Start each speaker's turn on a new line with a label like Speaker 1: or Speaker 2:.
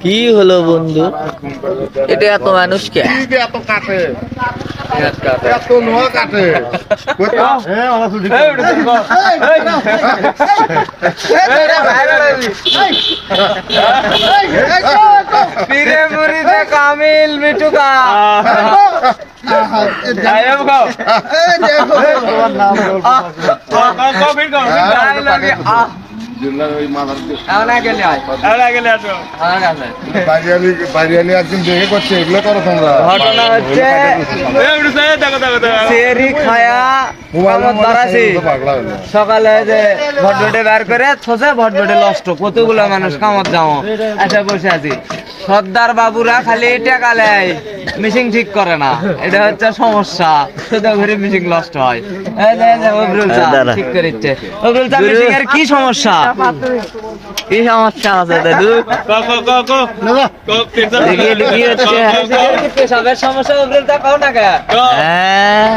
Speaker 1: কি হলো বন্ধু, এটা এত মানুষ কে?
Speaker 2: এত কাটে, এত নোয়া কাটে।
Speaker 1: কামিল মিঠুকা একদিন দেখে করছে, এগুলো করো তোমরা। ঘটনা হচ্ছে সেরি খায়া সকালে যে ভটভটে বের করে থসে ভটভটে নষ্ট, কতগুলো মানুষ কামত যাও আচ্ছা বসে আছি। সর্দার বাবুরা খালি টাকা নেয়, মিশিং ঠিক করে না, এটা হচ্ছে সমস্যা। শুধু ঘুরে মিশিং নষ্ট হয়। এই যে অবরুল চা ঠিক করে দিচ্ছে। অবরুল চা মিশিং এর কি সমস্যা? কি সমস্যা আছে দাদু? দেখি হচ্ছে পেশাবের সমস্যা। অবরুল চা খাও না কে? হ্যাঁ